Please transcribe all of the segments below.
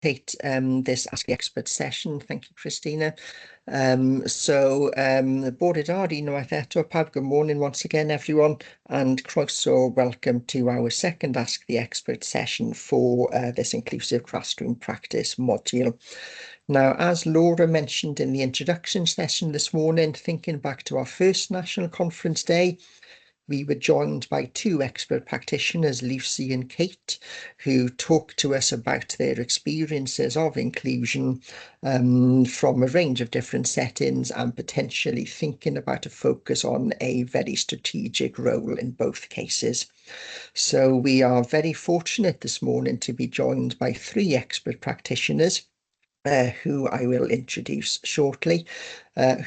This Ask the Expert session. Thank you, Christina. Bore dar unwaith eto, pawb, good morning once again, everyone, and croeso, welcome to our second Ask the Expert session for this inclusive classroom practice module. Now, as Laura mentioned in the introduction session this morning, thinking back to our first National Conference Day, we were joined by two expert practitioners, Lucy and Kate, who talked to us about their experiences of inclusion from a range of different settings and potentially thinking about a focus on a very strategic role in both cases. So we are very fortunate this morning to be joined by three expert practitioners who I will introduce shortly,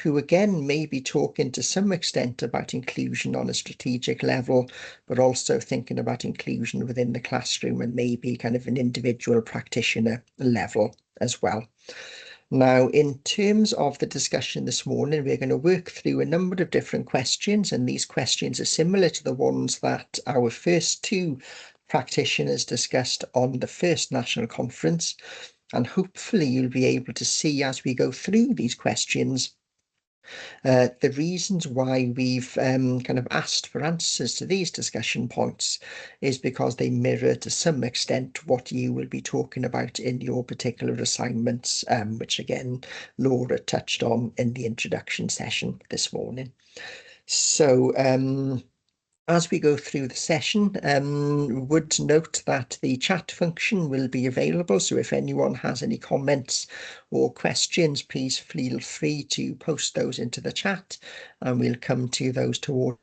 who again may be talking to some extent about inclusion on a strategic level, but also thinking about inclusion within the classroom and maybe kind of an individual practitioner level as well. Now, in terms of the discussion this morning, we're going to work through a number of different questions, and these questions are similar to the ones that our first two practitioners discussed on the first national conference. And hopefully you'll be able to see as we go through these questions the reasons why we've kind of asked for answers to these discussion points is because they mirror to some extent what you will be talking about in your particular assignments, which again Laura touched on in the introduction session this morning. So as we go through the session, would note that the chat function will be available. So if anyone has any comments or questions, please feel free to post those into the chat and we'll come to those towards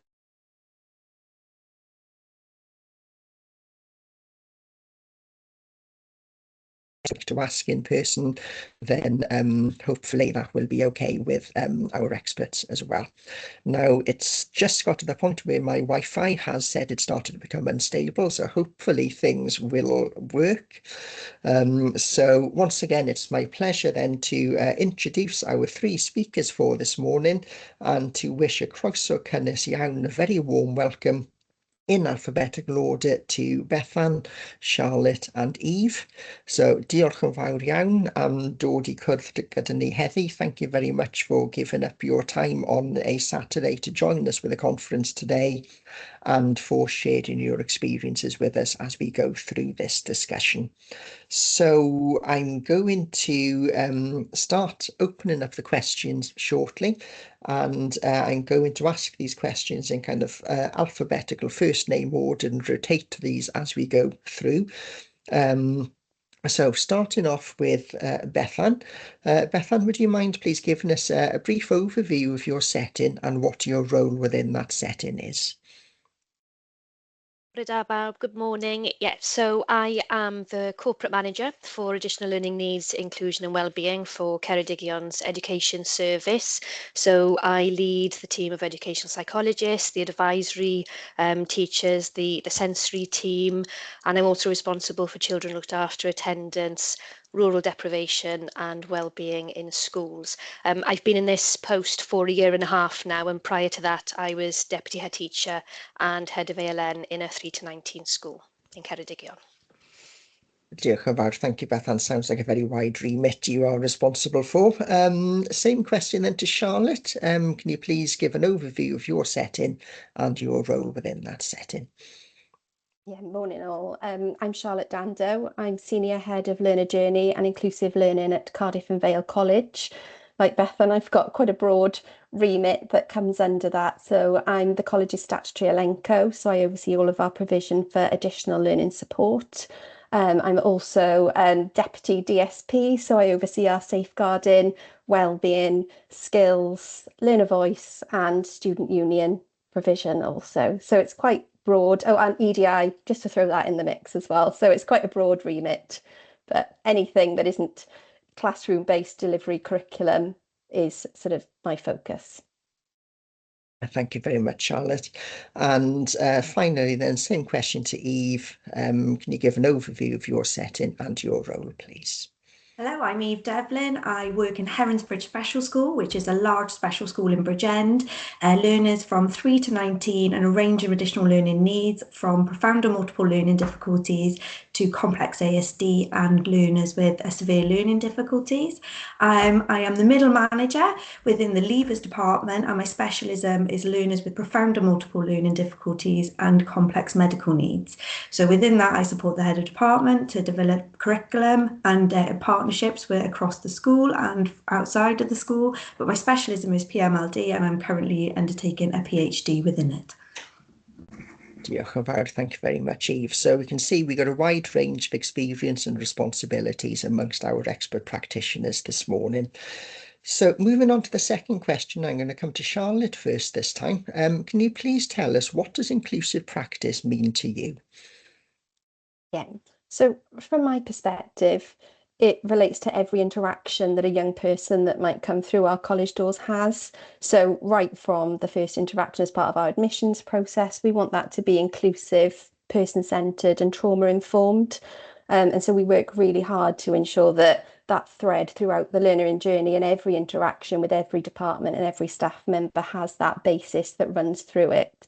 to ask in person, then hopefully that will be okay with our experts as well. Now, it's just got to the point where my Wi-Fi has said it started to become unstable, so hopefully things will work. So once again, it's my pleasure then to introduce our three speakers for this morning and to wish a croeso cynnes iawn, a very warm welcome in alphabetical order to Bethan, Charlotte and Eve. So diolch yn fawr iawn am dod I cwrdd gyda ni heddi. Thank you very much for giving up your time on a Saturday to join us with the conference today and for sharing your experiences with us as we go through this discussion. So I'm going to start opening up the questions shortly, and I'm going to ask these questions in kind of alphabetical first name order and rotate these as we go through. So starting off with Bethan. Bethan, would you mind please giving us a brief overview of your setting and what your role within that setting is? Good morning. Yeah, so I am the Corporate Manager for Additional Learning Needs, Inclusion and Wellbeing for Ceredigion Education Service. So I lead the team of educational psychologists, the advisory teachers, the sensory team, and I'm also responsible for children looked after, attendance, rural deprivation and wellbeing in schools. I've been in this post for a year and a half now, and prior to that I was Deputy Head Teacher and Head of ALN in a 3 to 19 school in Ceredigion. Diolch yn fawr. Thank you, Bethan. Sounds like a very wide remit you are responsible for. Same question then to Charlotte. Can you please give an overview of your setting and your role within that setting? Yeah, morning all. I'm Charlotte Dando. I'm Senior Head of Learner Journey and Inclusive Learning at Cardiff and Vale College. Like Bethan, I've got quite a broad remit that comes under that. So I'm the college's statutory elenco, so I oversee all of our provision for additional learning support. I'm also Deputy DSP, so I oversee our safeguarding, wellbeing, skills, learner voice and student union provision also. So it's quite broad. Oh, and EDI, just to throw that in the mix as well. So it's quite a broad remit, but anything that isn't classroom-based delivery curriculum is sort of my focus. Thank you very much, Charlotte. And finally then, same question to Eve. Can you give an overview of your setting and your role, please? Hello, I'm Eve Devlin. I work in Heronsbridge Special School, which is a large special school in Bridgend. Learners from 3 to 19 and a range of additional learning needs, from profound or multiple learning difficulties to complex ASD and learners with severe learning difficulties. I am the middle manager within the Leavers department, and my specialism is learners with profound or multiple learning difficulties and complex medical needs. So within that, I support the head of department to develop curriculum and partnerships with across the school and outside of the school. But my specialism is PMLD, and I'm currently undertaking a PhD within it. Thank you very much, Eve. So we can see we've got a wide range of experience and responsibilities amongst our expert practitioners this morning. So moving on to the second question, I'm going to come to Charlotte first this time. Can you please tell us, what does inclusive practice mean to you? Yeah. So from my perspective, it relates to every interaction that a young person that might come through our college doors has. So right from the first interaction as part of our admissions process, we want that to be inclusive, person-centred and trauma-informed. And so we work really hard to ensure that that thread throughout the learning journey and every interaction with every department and every staff member has that basis that runs through it.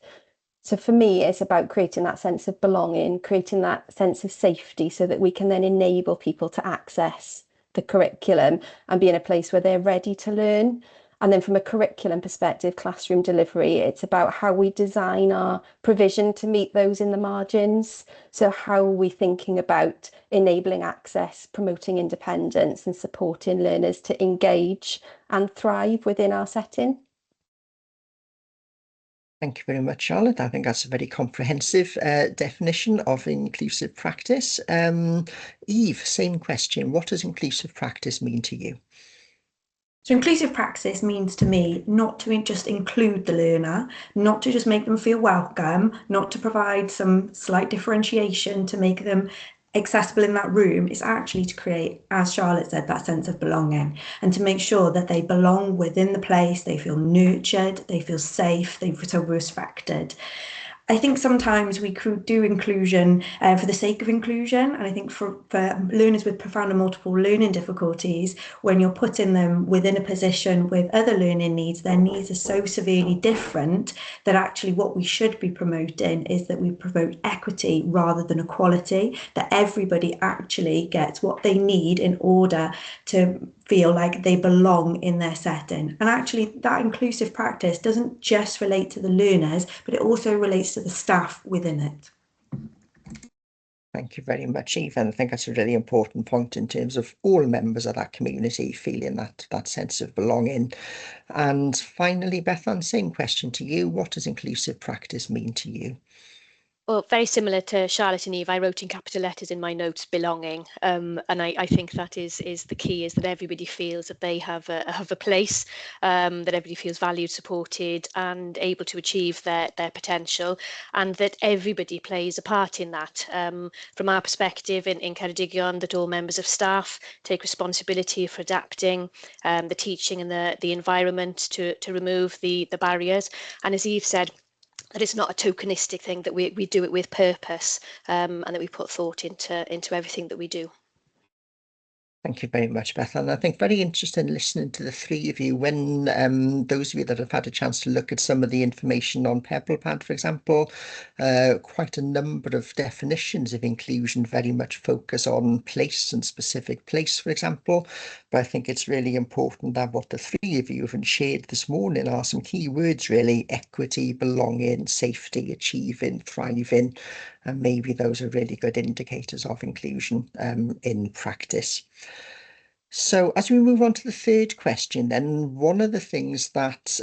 So for me, it's about creating that sense of belonging, creating that sense of safety so that we can then enable people to access the curriculum and be in a place where they're ready to learn. And then from a curriculum perspective, classroom delivery, it's about how we design our provision to meet those in the margins. So how are we thinking about enabling access, promoting independence and supporting learners to engage and thrive within our setting? Thank you very much, Charlotte. I think that's a very comprehensive definition of inclusive practice. Eve, same question. What does inclusive practice mean to you? So inclusive practice means to me not to just include the learner, not to just make them feel welcome, not to provide some slight differentiation to make them accessible in that room. It's actually to create, as Charlotte said, that sense of belonging, and to make sure that they belong within the place, they feel nurtured, they feel safe, they feel respected. I think sometimes we do inclusion for the sake of inclusion. And I think for learners with profound and multiple learning difficulties, when you're putting them within a position with other learning needs, their needs are so severely different that actually what we should be promoting is that we promote equity rather than equality, that everybody actually gets what they need in order to feel like they belong in their setting. And actually that inclusive practice doesn't just relate to the learners, but it also relates to the staff within it. Thank you very much, Eve. And I think that's a really important point in terms of all members of that community feeling that sense of belonging. And finally, Bethan, same question to you. What does inclusive practice mean to you? Well, very similar to Charlotte and Eve, I wrote in capital letters in my notes belonging, and I think that is the key, is that everybody feels that they have a place, that everybody feels valued, supported, and able to achieve their potential, and that everybody plays a part in that. From our perspective in Ceredigion, that all members of staff take responsibility for adapting the teaching and the environment to remove the barriers, and as Eve said, that it's not a tokenistic thing, that we do it with purpose, and that we put thought into everything that we do. Thank you very much, Beth. And I think very interesting listening to the three of you when those of you that have had a chance to look at some of the information on PebblePad, for example, quite a number of definitions of inclusion very much focus on place and specific place, for example. But I think it's really important that what the three of you have shared this morning are some key words, really: equity, belonging, safety, achieving, thriving. And maybe those are really good indicators of inclusion in practice. So as we move on to the third question, then one of the things that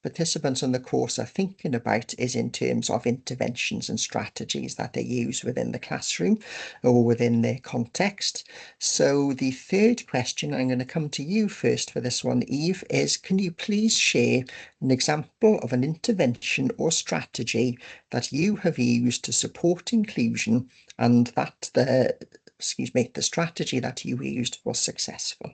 participants on the course are thinking about is in terms of interventions and strategies that they use within the classroom or within their context. So the third question, I'm going to come to you first for this one, Eve, is can you please share an example of an intervention or strategy that you have used to support inclusion and that the strategy that you used was successful?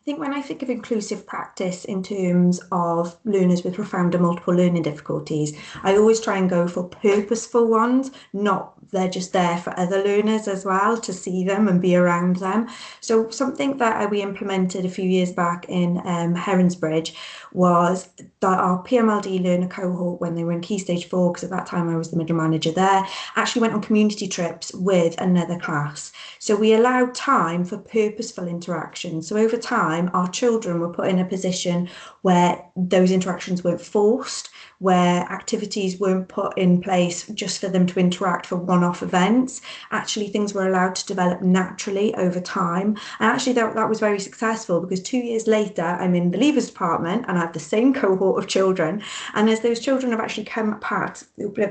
I think when I think of inclusive practice in terms of learners with profound and multiple learning difficulties, I always try and go for purposeful ones, not they're just there for other learners as well, to see them and be around them. So something that we implemented a few years back in Heronsbridge was that our PMLD learner cohort, when they were in Key Stage 4, because at that time I was the middle manager there, actually went on community trips with another class. So we allowed time for purposeful interaction. So over time, our children were put in a position where those interactions weren't forced, where activities weren't put in place just for them to interact for one-off events. Actually, things were allowed to develop naturally over time. And actually, that was very successful, because 2 years later, I'm in the Leavers department and I have the same cohort of children. And as those children have actually come back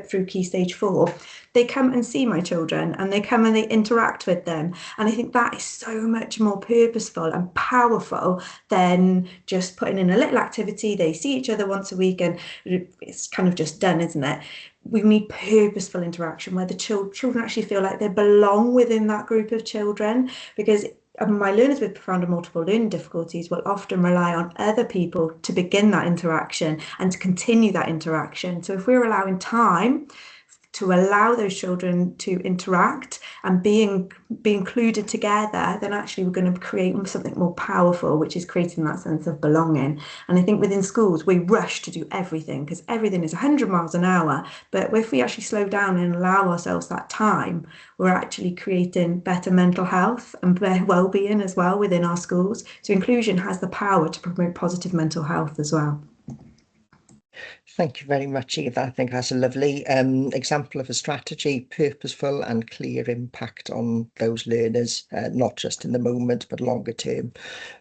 through Key Stage 4, they come and see my children and they come and they interact with them. And I think that is so much more purposeful and powerful than just putting in a little activity. They see each other once a week and it's kind of just done, isn't it? We need purposeful interaction where the children actually feel like they belong within that group of children, because my learners with profound and multiple learning difficulties will often rely on other people to begin that interaction and to continue that interaction. So if we're allowing time to allow those children to interact and be included together, then actually we're going to create something more powerful, which is creating that sense of belonging. And I think within schools, we rush to do everything because everything is 100 miles an hour. But if we actually slow down and allow ourselves that time, we're actually creating better mental health and well-being as well within our schools. So inclusion has the power to promote positive mental health as well. Thank you very much, Eva. I think that's a lovely example of a strategy, purposeful and clear impact on those learners, not just in the moment, but longer term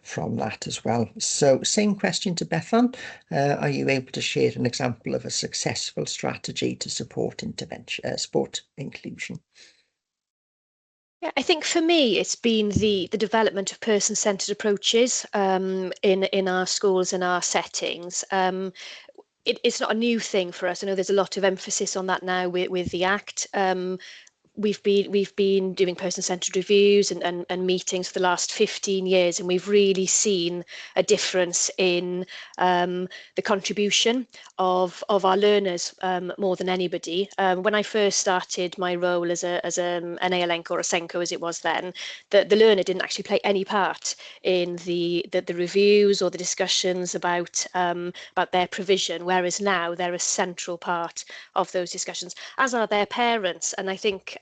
from that as well. So same question to Bethan. Are you able to share an example of a successful strategy to support sport inclusion? Yeah, I think for me, it's been the development of person-centered approaches in our schools and our settings. It's not a new thing for us. I know there's a lot of emphasis on that now with the Act. We've been doing person-centered reviews and meetings for the last 15 years, and we've really seen a difference in the contribution of our learners more than anybody. When I first started my role as an ALNC or a SENCO as it was then, the learner didn't actually play any part in the reviews or the discussions about their provision, whereas now they're a central part of those discussions, as are their parents. And I think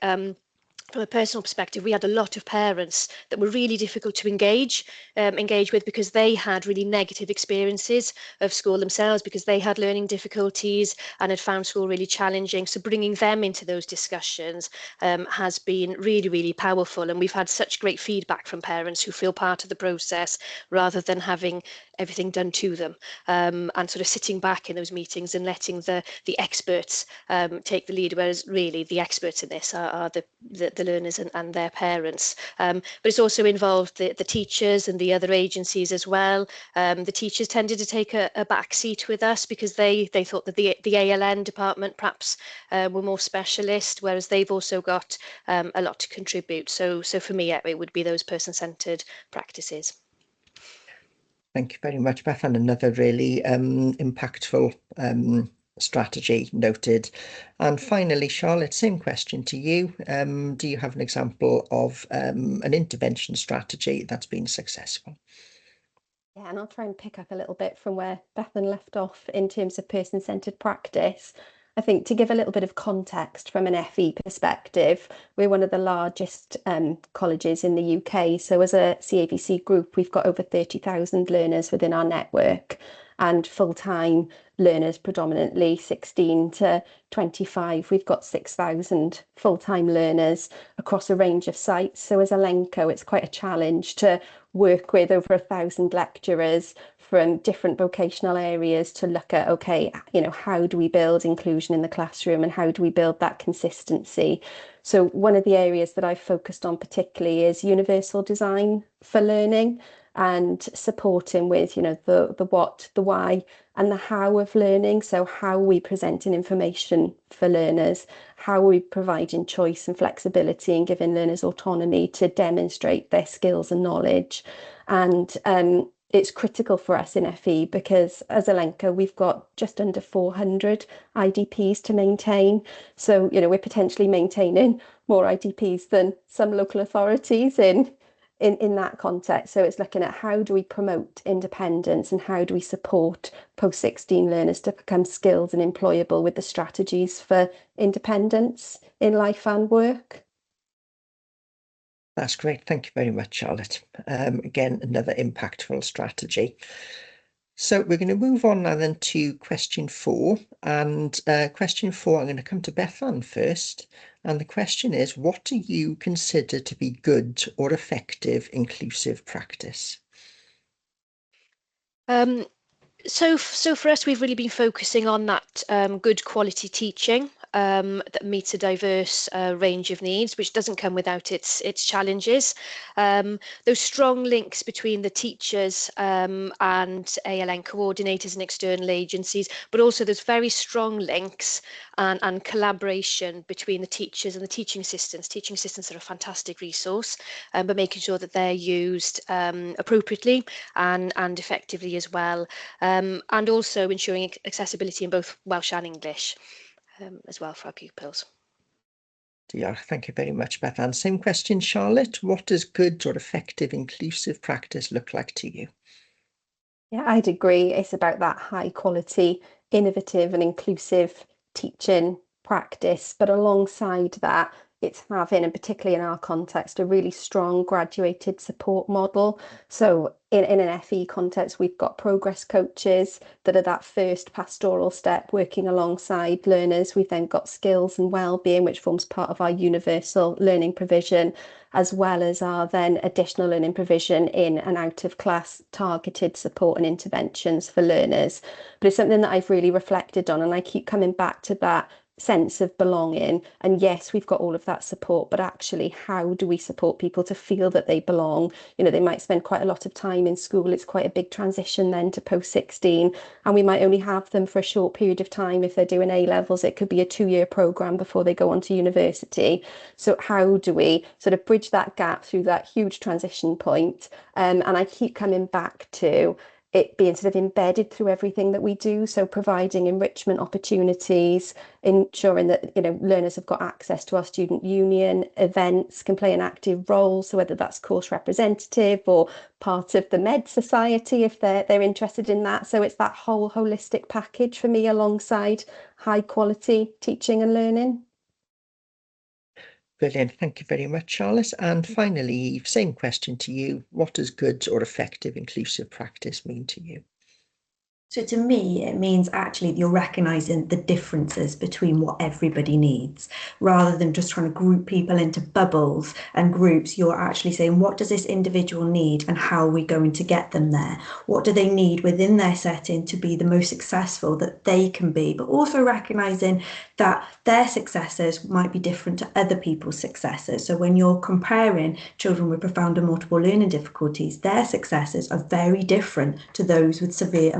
from a personal perspective, we had a lot of parents that were really difficult to engage with, because they had really negative experiences of school themselves, because they had learning difficulties and had found school really challenging. So bringing them into those discussions has been really, really powerful. And we've had such great feedback from parents who feel part of the process rather than having everything done to them, and sort of sitting back in those meetings and letting the experts take the lead, whereas really the experts in this are the learners and their parents. But it's also involved the teachers and the other agencies as well. The teachers tended to take a back seat with us because they thought that the ALN department perhaps were more specialist, whereas they've also got a lot to contribute. So for me, it would be those person-centered practices. Thank you very much, Beth, and another really impactful strategy noted. And finally, Charlotte, same question to you. Do you have an example of an intervention strategy that's been successful? Yeah, and I'll try and pick up a little bit from where Bethan left off in terms of person-centered practice. I think to give a little bit of context from an FE perspective, we're one of the largest colleges in the UK. So as a CAVC group, we've got over 30,000 learners within our network, and full-time learners predominantly 16 to 25. We've got 6,000 full-time learners across a range of sites. So as a LENCO, it's quite a challenge to work with over 1,000 lecturers from different vocational areas to look at, okay, how do we build inclusion in the classroom and how do we build that consistency? So one of the areas that I've focused on particularly is universal design for learning, and supporting with, the what, the why, and the how of learning. So how are we presenting information for learners? How are we providing choice and flexibility and giving learners autonomy to demonstrate their skills and knowledge? And it's critical for us in FE because as Elenco, we've got just under 400 IDPs to maintain. So, you know, we're potentially maintaining more IDPs than some local authorities in that context. So it's looking at how do we promote independence and how do we support post-16 learners to become skilled and employable with the strategies for independence in life and work. That's great. Thank you very much, Charlotte. Again, another impactful strategy. So we're going to move on now then to question 4. And question 4, I'm going to come to Bethan first. And the question is, what do you consider to be good or effective inclusive practice? So for us, we've really been focusing on that good quality teaching that meets a diverse range of needs, which doesn't come without its challenges. Those strong links between the teachers and ALN coordinators and external agencies, but also those very strong links and collaboration between the teachers and the teaching assistants. Teaching assistants are a fantastic resource, but making sure that they're used appropriately and effectively as well. And also ensuring accessibility in both Welsh and English as well for our pupils. Yeah, thank you very much, Bethan. Same question, Charlotte. What does good or effective inclusive practice look like to you? Yeah, I'd agree. It's about that high quality, innovative and inclusive teaching practice. But alongside that, it's having, and particularly in our context, a really strong graduated support model. So in an FE context, we've got progress coaches that are that first pastoral step working alongside learners. We've then got skills and wellbeing, which forms part of our universal learning provision, as well as our then additional learning provision in and out of class targeted support and interventions for learners. But it's something that I've really reflected on, and I keep coming back to that sense of belonging. And yes, we've got all of that support, but actually, how do we support people to feel that they belong? You know, they might spend quite a lot of time in school. It's quite a big transition then to post-16, and we might only have them for a short period of time. If they're doing A levels, it could be a 2-year program before they go on to university. So how do we sort of bridge that gap through that huge transition point? And I keep coming back to it being sort of embedded through everything that we do. So providing enrichment opportunities, ensuring that, you know, learners have got access to our student union events, can play an active role. So whether that's course representative or part of the Med Society, if they're interested in that. So it's that whole holistic package for me, alongside high quality teaching and learning. Brilliant. Thank you very much, Charlotte. And finally, Eve, same question to you. What does good or effective inclusive practice mean to you? So to me, it means actually you're recognising the differences between what everybody needs, rather than just trying to group people into bubbles and groups. You're actually saying, what does this individual need and how are we going to get them there? What do they need within their setting to be the most successful that they can be? But also recognising that their successes might be different to other people's successes. So when you're comparing children with profound and multiple learning difficulties, their successes are very different to those with severe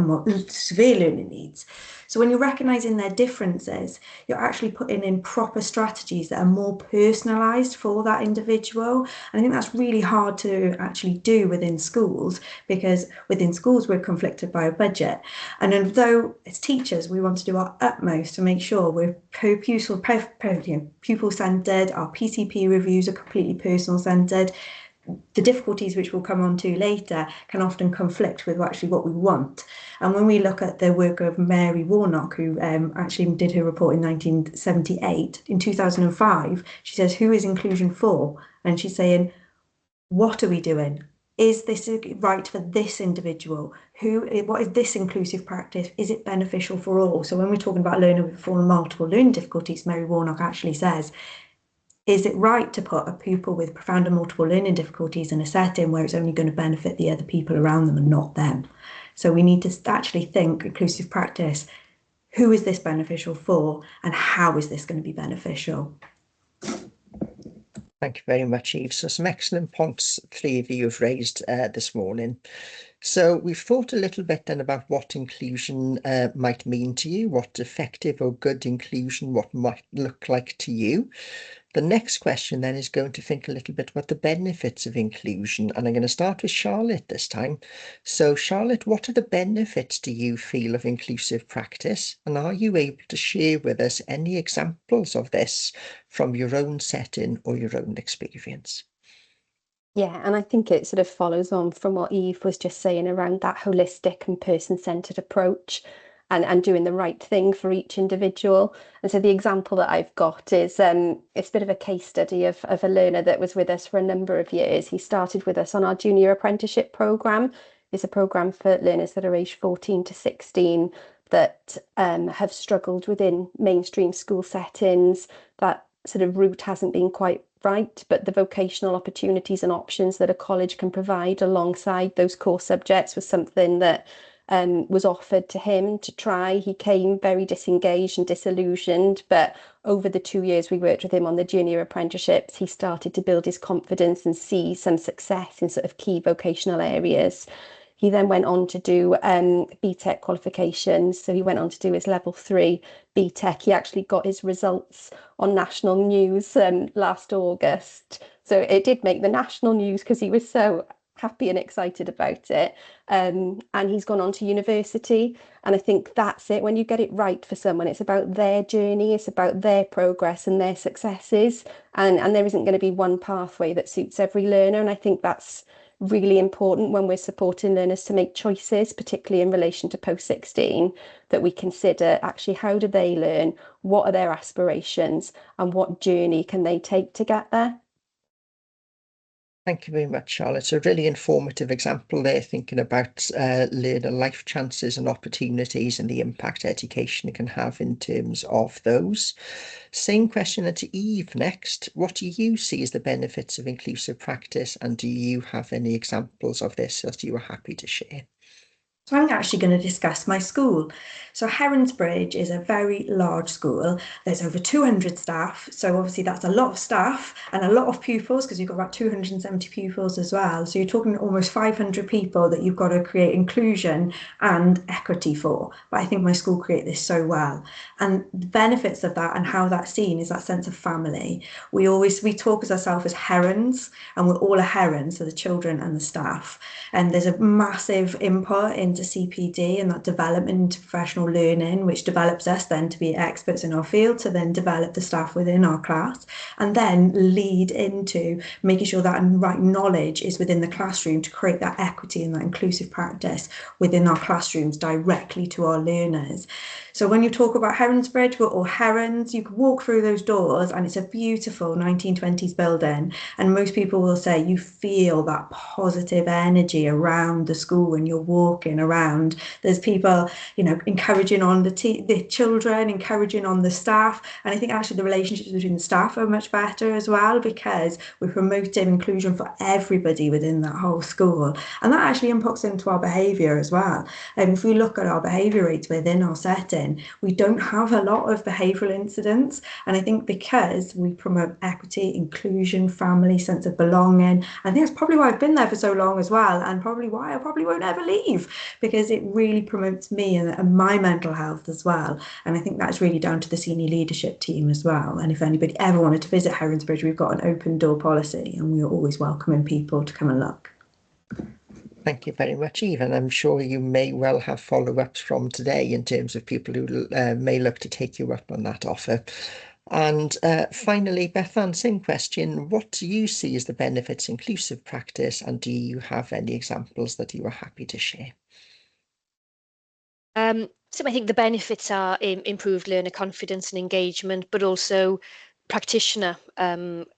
learning needs. So when you're recognising their differences, you're actually putting in proper strategies that are more personalised for that individual. And I think that's really hard to actually do within schools, because within schools we're conflicted by a budget. And although as teachers we want to do our utmost to make sure we're pupil-centred, our PCP reviews are completely personal-centred, the difficulties which we'll come on to later can often conflict with actually what we want. And when we look at the work of Mary Warnock, who actually did her report in 1978, in 2005, she says, who is inclusion for? And she's saying, what are we doing? Is this right for this individual? What is this inclusive practice? Is it beneficial for all? So when we're talking about learning with full and multiple learning difficulties, Mary Warnock actually says, is it right to put a pupil with profound and multiple learning difficulties in a setting where it's only going to benefit the other people around them and not them? So we need to actually think inclusive practice. Who is this beneficial for, and how is this going to be beneficial? Thank you very much, Eve. So some excellent points 3 of you have raised this morning. So we've thought a little bit then about what inclusion might mean to you, what effective or good inclusion, what might look like to you. The next question then is going to think a little bit about the benefits of inclusion, and I'm going to start with Charlotte this time. So Charlotte, what are the benefits do you feel of inclusive practice, and are you able to share with us any examples of this from your own setting or your own experience? Yeah, and I think it sort of follows on from what Eve was just saying around that holistic and person-centered approach and doing the right thing for each individual. And so the example that I've got is it's a bit of a case study of a learner that was with us for a number of years. He started with us on our junior apprenticeship programme. It's a programme for learners that are aged 14 to 16 that have struggled within mainstream school settings. That sort of route hasn't been quite right, but the vocational opportunities and options that a college can provide alongside those core subjects was something that was offered to him to try. He came very disengaged and disillusioned, but over the 2 years we worked with him on the junior apprenticeships, he started to build his confidence and see some success in sort of key vocational areas. He then went on to do BTEC qualifications. So he went on to do his level 3 BTEC. He actually got his results on national news last August. So it did make the national news because he was so happy and excited about it. And he's gone on to university. And I think that's it. When you get it right for someone, it's about their journey, it's about their progress and their successes. And there isn't going to be one pathway that suits every learner. And I think that's really important when we're supporting learners to make choices, particularly in relation to post-16, that we consider actually how do they learn, what are their aspirations, and what journey can they take to get there. Thank you very much, Charlotte. So a really informative example there, thinking about learner life chances and opportunities and the impact education can have in terms of those. Same question to Eve next. What do you see as the benefits of inclusive practice, and do you have any examples of this that you are happy to share? So I'm actually going to discuss my school. So Heronsbridge is a very large school. There's over 200 staff. So obviously that's a lot of staff and a lot of pupils, because you've got about 270 pupils as well. So you're talking almost 500 people that you've got to create inclusion and equity for. But I think my school create this so well. And the benefits of that and how that's seen is that sense of family. We talk as ourselves as herons, and we're all a heron, so the children and the staff. And there's a massive input into CPD and that development into professional learning, which develops us then to be experts in our field, to then develop the staff within our class, and then lead into making sure that right knowledge is within the classroom to create that equity and that inclusive practice within our classrooms directly to our learners. So when you talk about Heronsbridge or herons, you can walk through those doors and it's a beautiful 1920s building, and most people will say you feel that positive energy around the school when you're walking around. There's people, encouraging on the children, encouraging on the staff, and I think actually the relationships between the staff are much better as well, because we're promoting inclusion for everybody within that whole school, and that actually impacts into our behaviour as well. And if we look at our behaviour rates within our setting, we don't have a lot of behavioural incidents, and I think because we promote equity, inclusion, family, sense of belonging, I think that's probably why I've been there for so long as well, and probably why I probably won't ever leave, because it really promotes me and my mental health as well. And I think that's really down to the senior leadership team as well. And if anybody ever wanted to visit Heronsbridge, we've got an open door policy and we are always welcoming people to come and look. Thank you very much, Eve. And I'm sure you may well have follow-ups from today in terms of people who may look to take you up on that offer. And finally, Bethan, same question. What do you see as the benefits of inclusive practice, and do you have any examples that you are happy to share? So I think the benefits are improved learner confidence and engagement, but also practitioner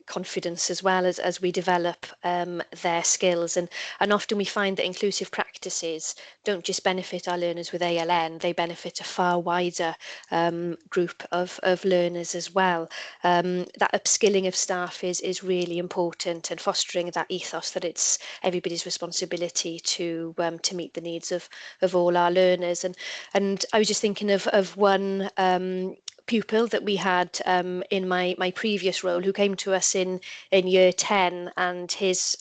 confidence as well as we develop their skills. And often we find that inclusive practices don't just benefit our learners with ALN, they benefit a far wider group of learners as well. That upskilling of staff is really important, and fostering that ethos that it's everybody's responsibility to meet the needs of all our learners. And I was just thinking of one pupil that we had in my previous role, who came to us in year 10, and his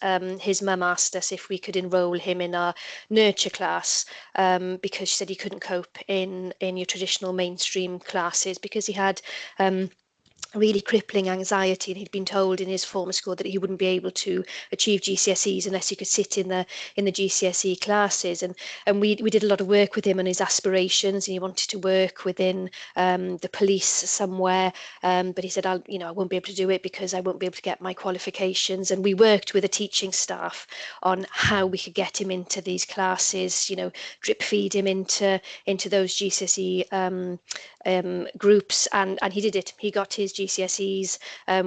mum asked us if we could enroll him in our nurture class, because she said he couldn't cope in your traditional mainstream classes, because he had really crippling anxiety, and he'd been told in his former school that he wouldn't be able to achieve GCSEs unless he could sit in the GCSE classes. And we did a lot of work with him on his aspirations, and he wanted to work within the police somewhere, but he said, I won't be able to do it because I won't be able to get my qualifications. And we worked with the teaching staff on how we could get him into these classes, drip feed him into those GCSE groups, and he did it. He got his GCSEs.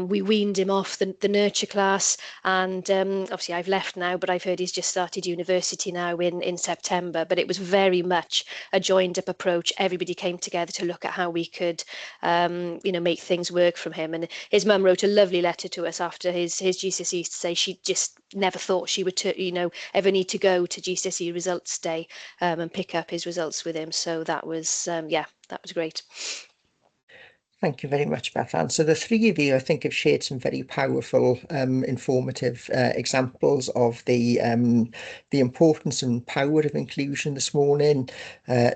We weaned him off the nurture class, and obviously I've left now, but I've heard he's just started university now in September. But it was very much a joined up approach. Everybody came together to look at how we could make things work from him. And his mum wrote a lovely letter to us after his GCSEs to say she just never thought she would ever need to go to GCSE results day and pick up his results with him. So that was that was great. Thank you very much, Bethan. So the three of you, I think, have shared some very powerful, informative examples of the importance and power of inclusion this morning,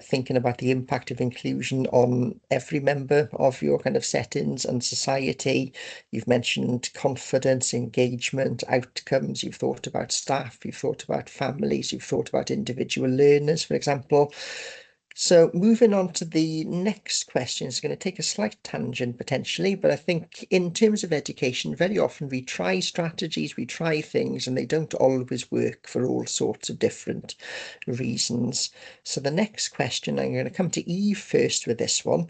thinking about the impact of inclusion on every member of your kind of settings and society. You've mentioned confidence, engagement, outcomes. You've thought about staff, you've thought about families, you've thought about individual learners, for example. So moving on to the next question, is going to take a slight tangent potentially, but I think in terms of education, very often we try strategies, we try things, and they don't always work for all sorts of different reasons. So the next question, I'm going to come to Eve first with this one,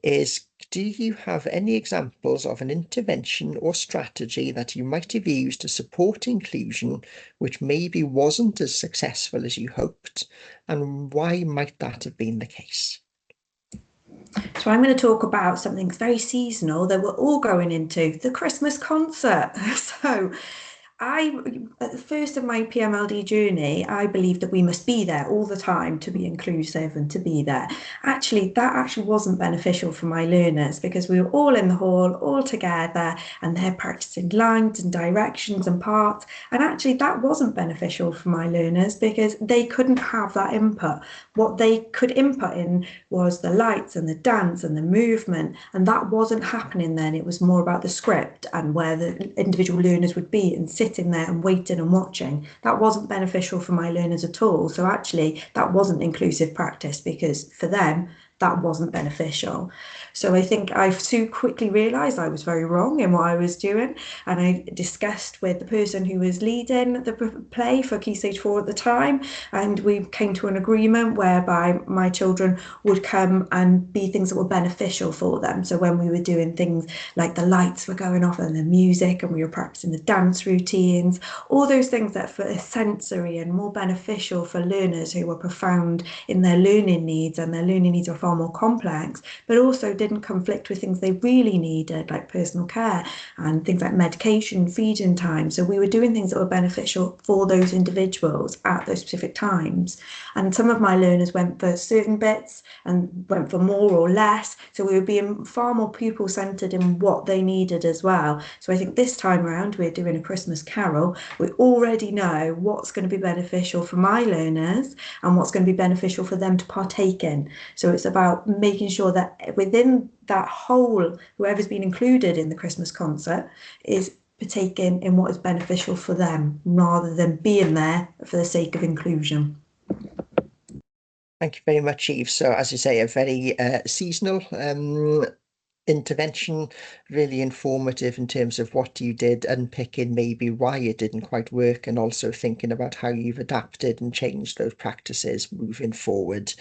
is do you have any examples of an intervention or strategy that you might have used to support inclusion which maybe wasn't as successful as you hoped, and why might that have been the case? So I'm going to talk about something very seasonal that we're all going into, the Christmas concert. So at the first of my PMLD journey, I believed that we must be there all the time to be inclusive and to be there. Actually, that actually wasn't beneficial for my learners because we were all in the hall, all together, and they're practicing lines and directions and parts. And actually, that wasn't beneficial for my learners because they couldn't have that input. What they could input in was the lights and the dance and the movement, and that wasn't happening then. It was more about the script and where the individual learners would be and sitting there and waiting and watching. That wasn't beneficial for my learners at all. So actually that wasn't inclusive practice because for them that wasn't beneficial. So I think I so quickly realised I was very wrong in what I was doing, and I discussed with the person who was leading the play for Key Stage 4 at the time, and we came to an agreement whereby my children would come and be things that were beneficial for them. So when we were doing things like the lights were going off and the music, and we were practicing the dance routines, all those things that were sensory and more beneficial for learners who were profound in their learning needs, and their learning needs were far more complex, but also didn't conflict with things they really needed, like personal care and things like medication, feeding time. So we were doing things that were beneficial for those individuals at those specific times. And some of my learners went for certain bits and went for more or less. So we were being far more pupil-centred in what they needed as well. So I think this time around we're doing a Christmas carol. We already know what's going to be beneficial for my learners and what's going to be beneficial for them to partake in. So it's about making sure that within that whole, whoever's been included in the Christmas concert is partaking in what is beneficial for them rather than being there for the sake of inclusion. Thank you very much, Eve. So as you say, a very seasonal intervention, really informative in terms of what you did, unpicking maybe why it didn't quite work, and also thinking about how you've adapted and changed those practices moving forward.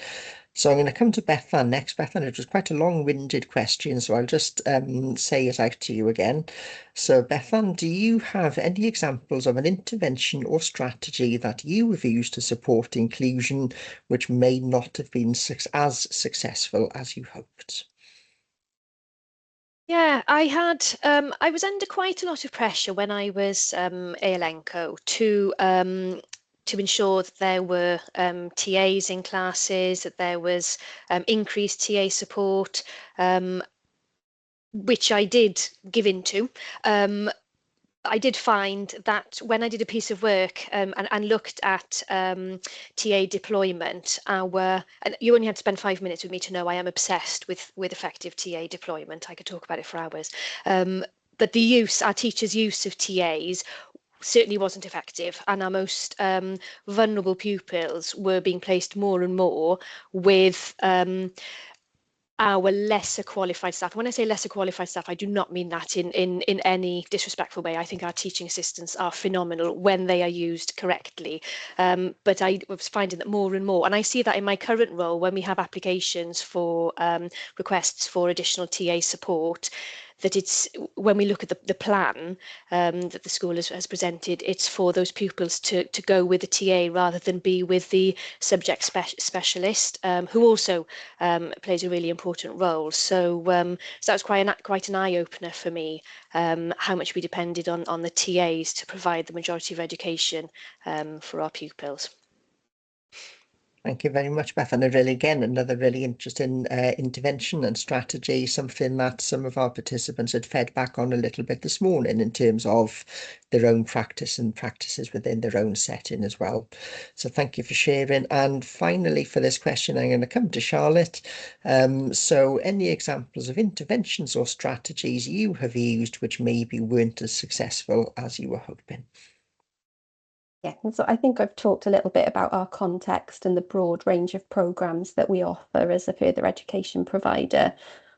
So I'm going to come to Bethan next. Bethan, it was quite a long-winded question, so I'll just say it out to you again. So Bethan, do you have any examples of an intervention or strategy that you have used to support inclusion which may not have been as successful as you hoped? Yeah, I was under quite a lot of pressure when I was ALNCO to ensure that there were TAs in classes, that there was increased TA support, which I did give into. I did find that when I did a piece of work and looked at TA deployment, and you only had to spend 5 minutes with me to know I am obsessed with effective TA deployment. I could talk about it for hours. But our teachers' use of TAs certainly wasn't effective, and our most vulnerable pupils were being placed more and more with our lesser qualified staff. When I say lesser qualified staff, I do not mean that in any disrespectful way. I think our teaching assistants are phenomenal when they are used correctly. But I was finding that more and more, and I see that in my current role when we have applications for requests for additional TA support, that it's when we look at the plan that the school has presented, it's for those pupils to go with the TA rather than be with the subject specialist, who also plays a really important role. So that was quite an eye-opener for me, how much we depended on the TAs to provide the majority of education for our pupils. Thank you very much, Beth. And another really interesting intervention and strategy, something that some of our participants had fed back on a little bit this morning in terms of their own practice and practices within their own setting as well. So thank you for sharing. And finally, for this question, I'm going to come to Charlotte. So any examples of interventions or strategies you have used which maybe weren't as successful as you were hoping? Yeah, and so I think I've talked a little bit about our context and the broad range of programmes that we offer as a further education provider.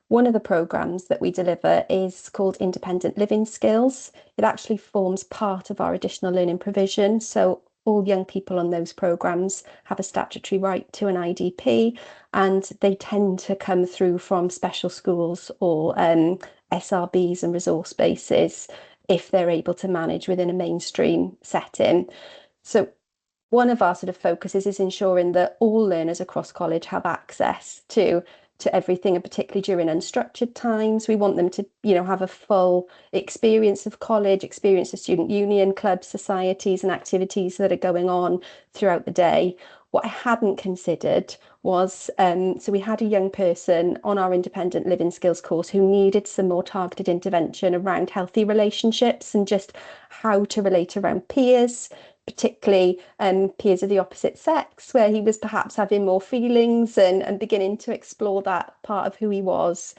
One of the programmes that we deliver is called Independent Living Skills. It actually forms part of our additional learning provision. So all young people on those programmes have a statutory right to an IDP, and they tend to come through from special schools or SRBs and resource bases if they're able to manage within a mainstream setting. So one of our sort of focuses is ensuring that all learners across college have access to everything, and particularly during unstructured times. We want them to, have a full experience of college, experience of student union, clubs, societies and activities that are going on throughout the day. What I hadn't considered was, so we had a young person on our independent living skills course who needed some more targeted intervention around healthy relationships and just how to relate around peers, particularly peers of the opposite sex, where he was perhaps having more feelings and beginning to explore that part of who he was.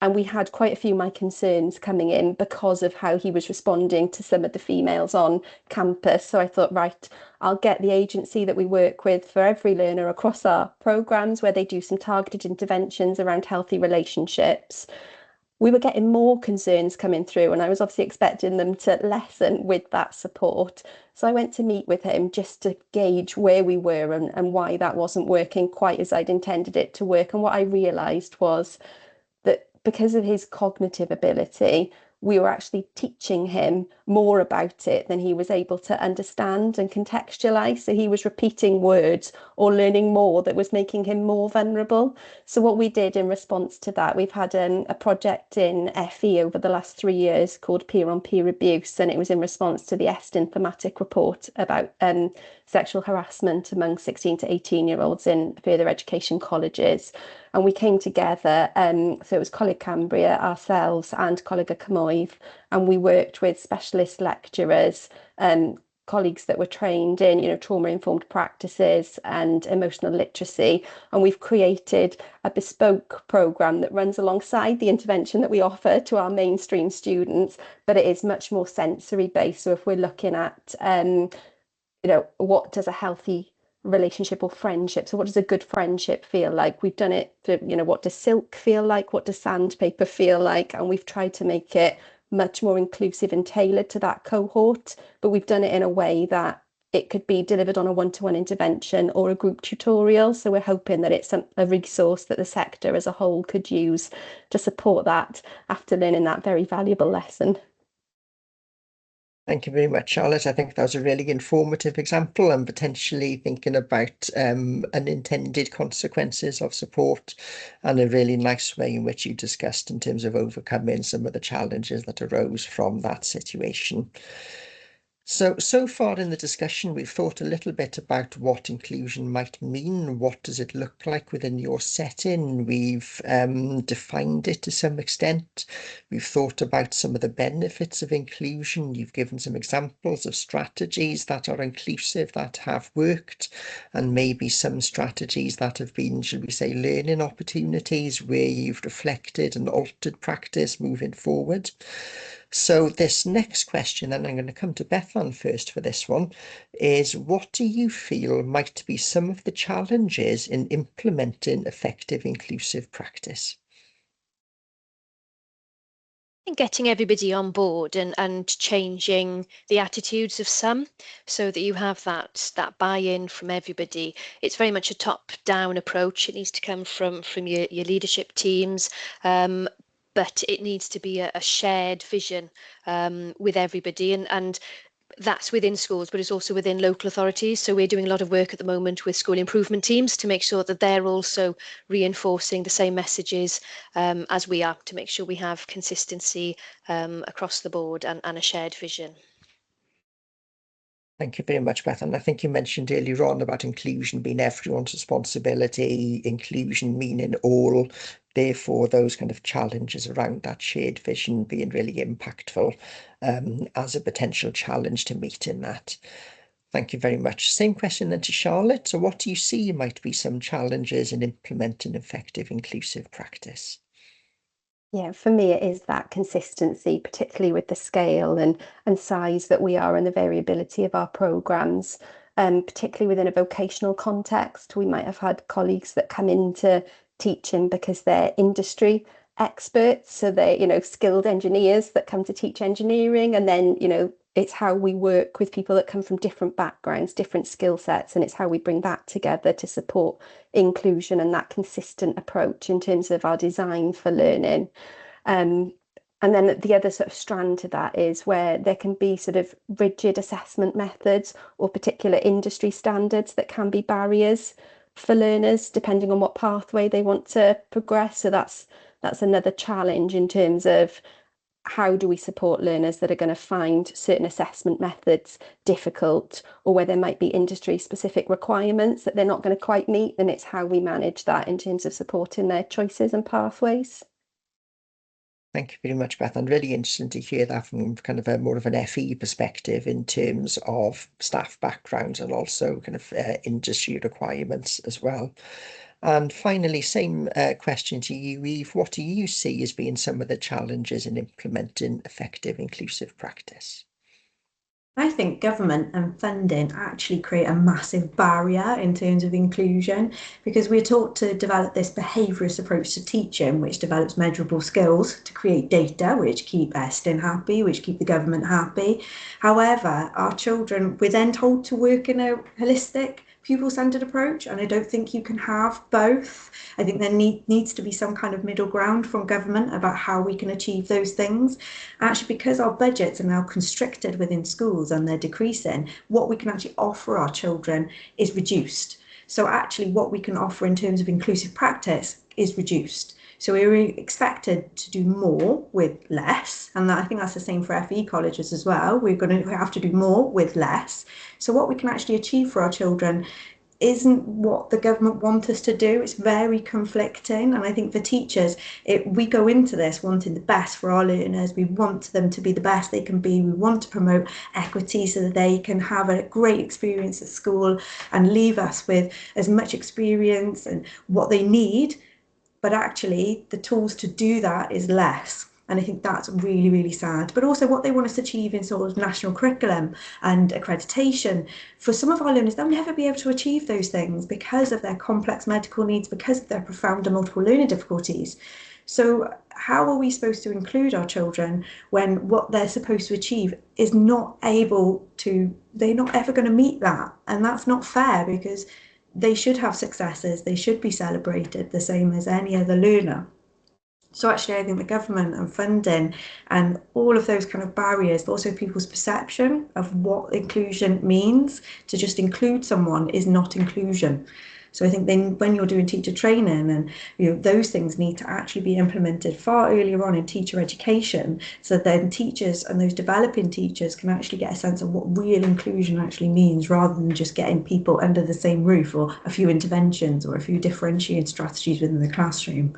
And we had quite a few of my concerns coming in because of how he was responding to some of the females on campus. So I thought, right, I'll get the agency that we work with for every learner across our programmes where they do some targeted interventions around healthy relationships. We were getting more concerns coming through, and I was obviously expecting them to lessen with that support. So I went to meet with him just to gauge where we were and why that wasn't working quite as I'd intended it to work. And what I realised was that because of his cognitive ability, we were actually teaching him more about it than he was able to understand and contextualize. So he was repeating words or learning more that was making him more vulnerable. So what we did in response to that, we've had a project in FE over the last 3 years called Peer on Peer Abuse, and it was in response to the Estin thematic report about sexual harassment among 16 to 18-year-olds in further education colleges. And we came together, so it was Coleg Cambria, ourselves and Coleg Cymoedd, and we worked with specialist lecturers, colleagues that were trained in, trauma-informed practices and emotional literacy. And we've created a bespoke programme that runs alongside the intervention that we offer to our mainstream students, but it is much more sensory-based. So if we're looking at, what does a healthy relationship or friendship, so what does a good friendship feel like? We've done it for, what does silk feel like? What does sandpaper feel like? And we've tried to make it much more inclusive and tailored to that cohort, but we've done it in a way that it could be delivered on a one-to-one intervention or a group tutorial. So we're hoping that it's a resource that the sector as a whole could use to support that after learning that very valuable lesson. Thank you very much, Charlotte. I think that was a really informative example and potentially thinking about unintended consequences of support, and a really nice way in which you discussed in terms of overcoming some of the challenges that arose from that situation. So far in the discussion, we've thought a little bit about what inclusion might mean. What does it look like within your setting? We've defined it to some extent. We've thought about some of the benefits of inclusion. You've given some examples of strategies that are inclusive, that have worked, and maybe some strategies that have been, shall we say, learning opportunities where you've reflected and altered practice moving forward. So this next question, and I'm going to come to Bethan first for this one, is what do you feel might be some of the challenges in implementing effective inclusive practice? And getting everybody on board and changing the attitudes of some so that you have that buy-in from everybody. It's very much a top-down approach. It needs to come from your leadership teams, but it needs to be a shared vision with everybody, and that's within schools, but it's also within local authorities. So we're doing a lot of work at the moment with school improvement teams to make sure that they're also reinforcing the same messages as we are, to make sure we have consistency across the board and a shared vision. Thank you very much, Beth. And I think you mentioned earlier on about inclusion being everyone's responsibility, inclusion meaning all, therefore those kind of challenges around that shared vision being really impactful as a potential challenge to meeting that. Thank you very much. Same question then to Charlotte. So what do you see might be some challenges in implementing effective inclusive practice? Yeah, for me, it is that consistency, particularly with the scale and size that we are and the variability of our programmes, particularly within a vocational context. We might have had colleagues that come into teaching because they're industry experts, so they're, skilled engineers that come to teach engineering, and then, it's how we work with people that come from different backgrounds, different skill sets, and it's how we bring that together to support inclusion and that consistent approach in terms of our design for learning. And then the other sort of strand to that is where there can be sort of rigid assessment methods or particular industry standards that can be barriers for learners, depending on what pathway they want to progress. So that's another challenge in terms of how do we support learners that are going to find certain assessment methods difficult, or where there might be industry specific requirements that they're not going to quite meet, and it's how we manage that in terms of supporting their choices and pathways. Thank you very much, Beth. And really interesting to hear that from kind of a more of an FE perspective in terms of staff backgrounds and also kind of industry requirements as well. And finally, same question to you, Eve. What do you see as being some of the challenges in implementing effective inclusive practice? I think government and funding actually create a massive barrier in terms of inclusion, because we're taught to develop this behaviourist approach to teaching, which develops measurable skills to create data, which keep Eston happy, which keep the government happy. However, our children, we're then told to work in a holistic, pupil-centred approach, and I don't think you can have both. I think there needs to be some kind of middle ground from government about how we can achieve those things. Actually, because our budgets are now constricted within schools and they're decreasing, what we can actually offer our children is reduced. So actually what we can offer in terms of inclusive practice is reduced. So we're expected to do more with less, and I think that's the same for FE colleges as well. We're going to have to do more with less. So what we can actually achieve for our children isn't what the government want us to do. It's very conflicting, and I think for teachers, we go into this wanting the best for our learners. We want them to be the best they can be. We want to promote equity so that they can have a great experience at school and leave us with as much experience and what they need. But actually the tools to do that is less. And I think that's really, really sad. But also what they want us to achieve in sort of national curriculum and accreditation, for some of our learners, they'll never be able to achieve those things because of their complex medical needs, because of their profound and multiple learning difficulties. So how are we supposed to include our children when what they're supposed to achieve is not able to, they're not ever going to meet that? And that's not fair, because they should have successes, they should be celebrated the same as any other learner. So actually I think the government and funding and all of those kind of barriers, but also people's perception of what inclusion means, to just include someone is not inclusion. So I think then when you're doing teacher training and those things need to actually be implemented far earlier on in teacher education, so then teachers and those developing teachers can actually get a sense of what real inclusion actually means, rather than just getting people under the same roof or a few interventions or a few differentiated strategies within the classroom.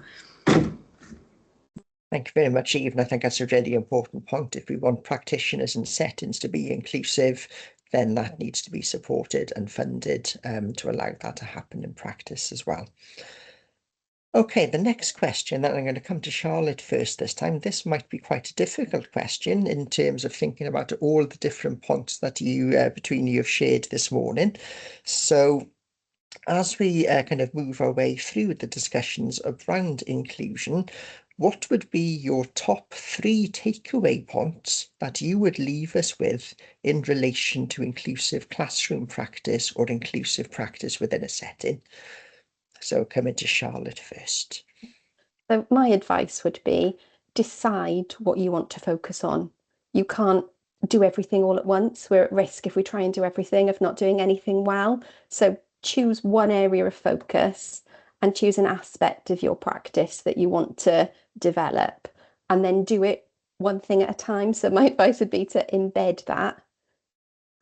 Thank you very much, Eve. And I think that's a really important point. If we want practitioners and settings to be inclusive, then that needs to be supported and funded to allow that to happen in practice as well. Okay, the next question, then I'm going to come to Charlotte first this time. This might be quite a difficult question in terms of thinking about all the different points that you between you have shared this morning. So as we kind of move our way through the discussions around inclusion, what would be your top 3 takeaway points that you would leave us with in relation to inclusive classroom practice or inclusive practice within a setting? So coming to Charlotte first. So my advice would be decide what you want to focus on. You can't do everything all at once. We're at risk if we try and do everything of not doing anything well. So choose one area of focus and choose an aspect of your practice that you want to develop, and then do it one thing at a time. So my advice would be to embed that.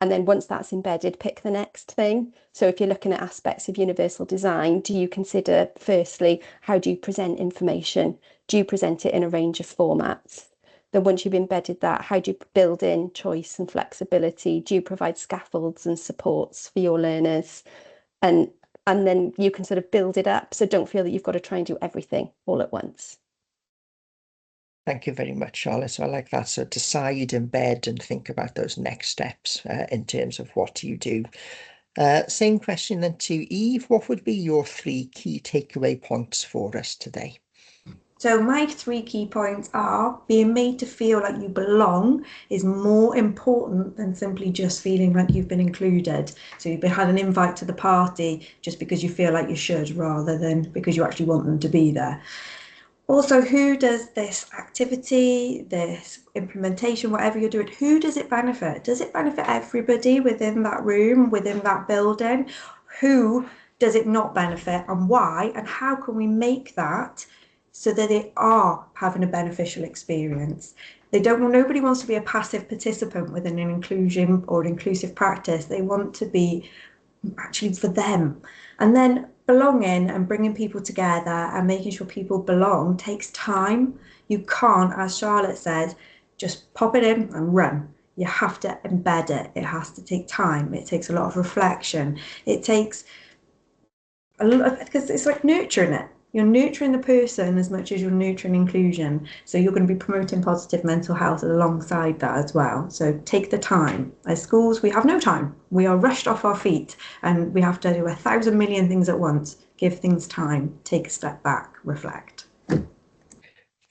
And then once that's embedded, pick the next thing. So if you're looking at aspects of universal design, do you consider, firstly, how do you present information? Do you present it in a range of formats? Then once you've embedded that, how do you build in choice and flexibility? Do you provide scaffolds and supports for your learners? And then you can sort of build it up. So don't feel that you've got to try and do everything all at once. Thank you very much, Charlotte. So I like that. So decide, embed, and think about those next steps in terms of what you do. Same question then to Eve. What would be your 3 key takeaway points for us today? So my 3 key points are: being made to feel like you belong is more important than simply just feeling like you've been included. So you've had an invite to the party just because you feel like you should, rather than because you actually want them to be there. Also, who does this activity, this implementation, whatever you're doing, who does it benefit? Does it benefit everybody within that room, within that building? Who does it not benefit, and why? And how can we make that so that they are having a beneficial experience? Nobody wants to be a passive participant within an inclusion or an inclusive practice. They want to be actually for them. And then belonging and bringing people together and making sure people belong takes time. You can't, as Charlotte said, just pop it in and run. You have to embed it. It has to take time. It takes a lot of reflection. It takes a lot, because it's like nurturing it. You're nurturing the person as much as you're nurturing inclusion. So you're going to be promoting positive mental health alongside that as well. So take the time. As schools, we have no time. We are rushed off our feet and we have to do 1,000 million things at once. Give things time. Take a step back. Reflect.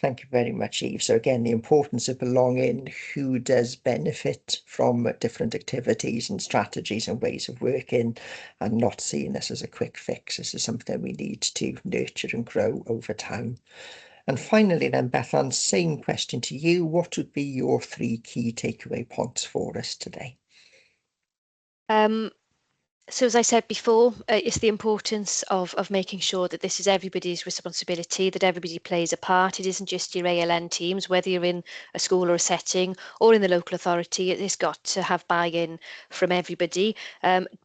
Thank you very much, Eve. So again, the importance of belonging, who does benefit from different activities and strategies and ways of working, and not seeing this as a quick fix. This is something we need to nurture and grow over time. And finally then, Bethan, same question to you. What would be your 3 key takeaway points for us today? So as I said before, it's the importance of making sure that this is everybody's responsibility, that everybody plays a part. It isn't just your ALN teams, whether you're in a school or a setting or in the local authority, it's got to have buy-in from everybody.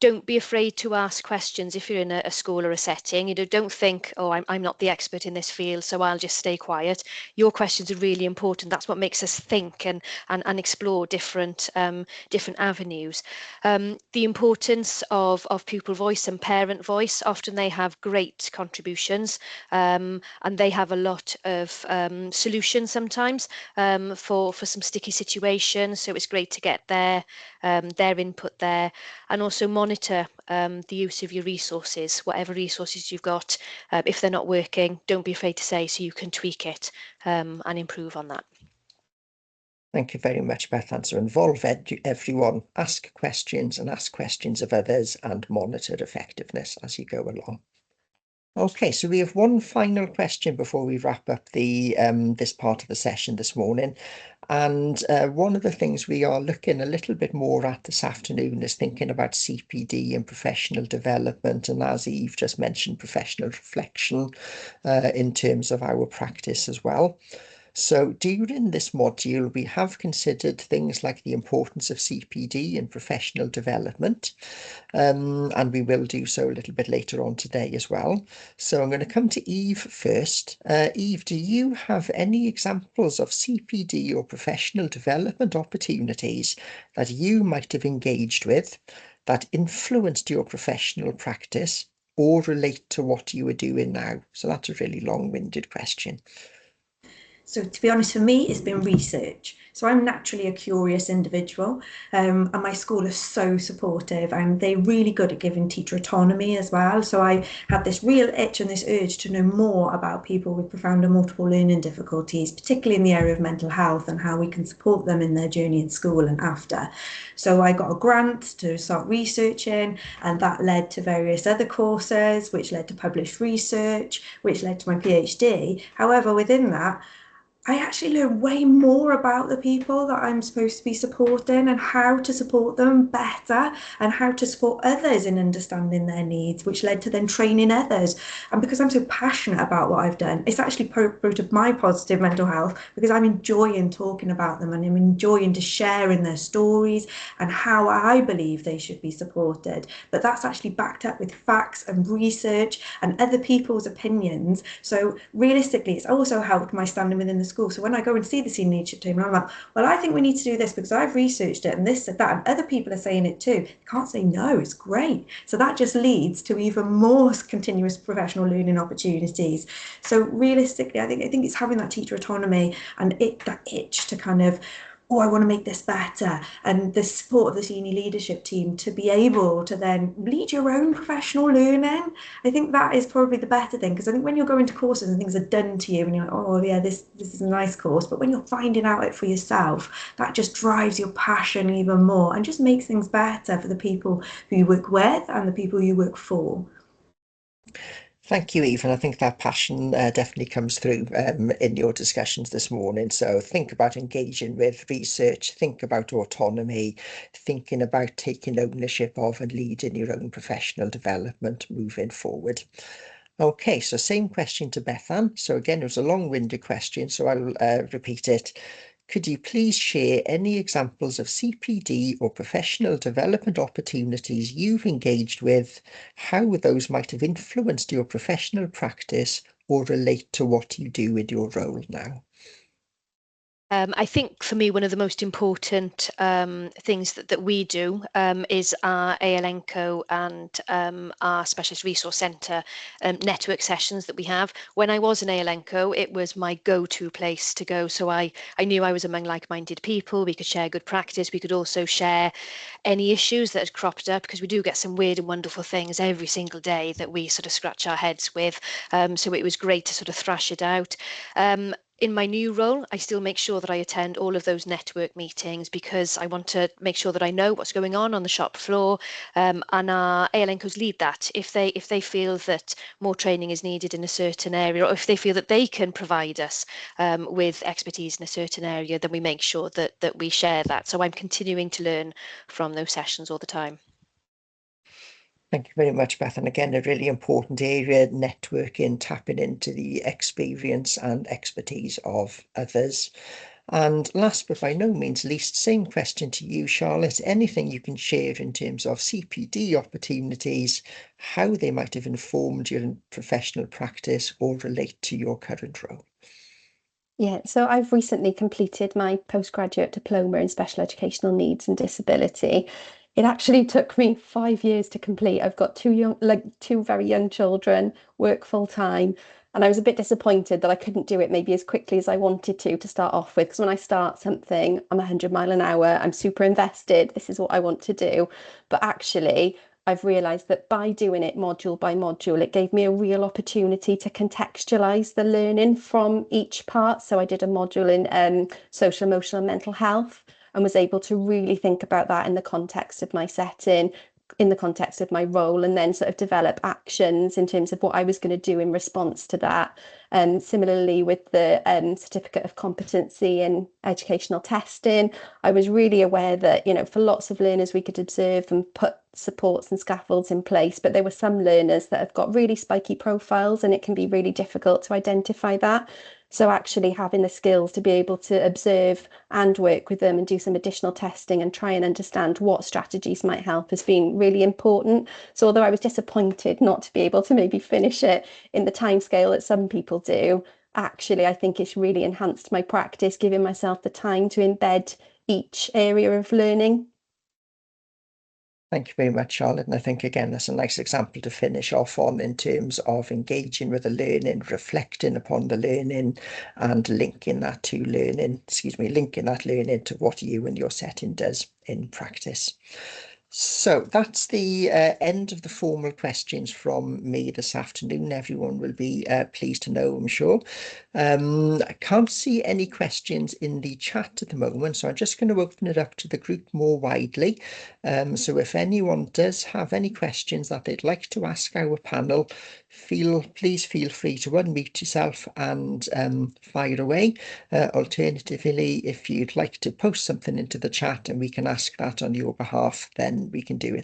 Don't be afraid to ask questions if you're in a school or a setting. Don't think, oh, I'm not the expert in this field, so I'll just stay quiet. Your questions are really important. That's what makes us think and explore different avenues. The importance of pupil voice and parent voice. Often they have great contributions and they have a lot of solutions sometimes for some sticky situations. So it's great to get their input there, and also monitor the use of your resources, whatever resources you've got. If they're not working, don't be afraid to say, so you can tweak it and improve on that. Thank you very much, Bethan. So involve everyone, ask questions and ask questions of others, and monitor effectiveness as you go along. Okay, so we have one final question before we wrap up the this part of the session this morning, And one of the things we are looking a little bit more at this afternoon is thinking about CPD and professional development, and as Eve just mentioned, professional reflection in terms of our practice as well. So during this module, we have considered things like the importance of CPD and professional development, and we will do so a little bit later on today as well. So I'm going to come to Eve first. Eve, do you have any examples of CPD or professional development opportunities that you might have engaged with that influenced your professional practice or relate to what you are doing now? So that's a really long-winded question. So to be honest, for me, it's been research. So I'm naturally a curious individual, and my school is so supportive, and they're really good at giving teacher autonomy as well. So I had this real itch and this urge to know more about people with profound and multiple learning difficulties, particularly in the area of mental health and how we can support them in their journey in school and after. So I got a grant to start researching, and that led to various other courses, which led to published research, which led to my PhD. However, within that, I actually learned way more about the people that I'm supposed to be supporting and how to support them better and how to support others in understanding their needs, which led to then training others. And because I'm so passionate about what I've done, it's actually promoted my positive mental health because I'm enjoying talking about them and I'm enjoying to sharing their stories and how I believe they should be supported. But that's actually backed up with facts and research and other people's opinions. So realistically, it's also helped my standing within the school. So when I go and see the senior leadership team, I'm like, well, I think we need to do this because I've researched it and this and that, and other people are saying it too. You can't say no, it's great. So that just leads to even more continuous professional learning opportunities. So realistically, I think it's having that teacher autonomy and that itch to kind of, oh, I want to make this better, and the support of the senior leadership team to be able to then lead your own professional learning. I think that is probably the better thing, because I think when you're going to courses and things are done to you and you're like, oh yeah, this is a nice course, but when you're finding out it for yourself, that just drives your passion even more and just makes things better for the people who you work with and the people you work for. Thank you, Eve, and I think that passion definitely comes through in your discussions this morning. So think about engaging with research, think about autonomy, thinking about taking ownership of and leading your own professional development moving forward. Okay, so same question to Bethan. So again, it was a long-winded question, so I'll repeat it. Could you please share any examples of CPD or professional development opportunities you've engaged with, how those might have influenced your professional practice or relate to what you do in your role now? I think for me, one of the most important things that we do is our ALNCO and our Specialist Resource Centre network sessions that we have. When I was an ALNCO, it was my go-to place to go. So I knew I was among like-minded people. We could share good practice. We could also share any issues that had cropped up, because we do get some weird and wonderful things every single day that we sort of scratch our heads with. So it was great to sort of thrash it out. In my new role, I still make sure that I attend all of those network meetings because I want to make sure that I know what's going on the shop floor, and our ALNCOs lead that. If they feel that more training is needed in a certain area, or if they feel that they can provide us with expertise in a certain area, then we make sure that we share that. So I'm continuing to learn from those sessions all the time. Thank you very much, Beth. And again, a really important area, networking, tapping into the experience and expertise of others. And last but by no means least, same question to you, Charlotte. Anything you can share in terms of CPD opportunities, how they might have informed your professional practice or relate to your current role? Yeah, so I've recently completed my postgraduate diploma in special educational needs and disability. It actually took me 5 years to complete. I've got two very young children, work full time, and I was a bit disappointed that I couldn't do it maybe as quickly as I wanted to start off with. Because when I start something, I'm 100 mile an hour, I'm super invested, this is what I want to do. But actually, I've realised that by doing it module by module, it gave me a real opportunity to contextualise the learning from each part. So I did a module in social, emotional and mental health and was able to really think about that in the context of my setting, in the context of my role, and then sort of develop actions in terms of what I was going to do in response to that. Similarly with the certificate of competency in educational testing, I was really aware that, you know, for lots of learners we could observe and put supports and scaffolds in place, but there were some learners that have got really spiky profiles and it can be really difficult to identify that. So actually having the skills to be able to observe and work with them and do some additional testing and try and understand what strategies might help has been really important. So although I was disappointed not to be able to maybe finish it in the timescale that some people do, actually I think it's really enhanced my practice, giving myself the time to embed each area of learning. Thank you very much, Charlotte. And I think, again, that's a nice example to finish off on in terms of engaging with the learning, reflecting upon the learning, and linking that learning to what you and your setting does in practice. So that's the end of the formal questions from me this afternoon. Everyone will be pleased to know, I'm sure. I can't see any questions in the chat at the moment, so I'm just going to open it up to the group more widely. So if anyone does have any questions that they'd like to ask our panel, please feel free to unmute yourself and fire away. Alternatively, if you'd like to post something into the chat and we can ask that on your behalf, then we can do it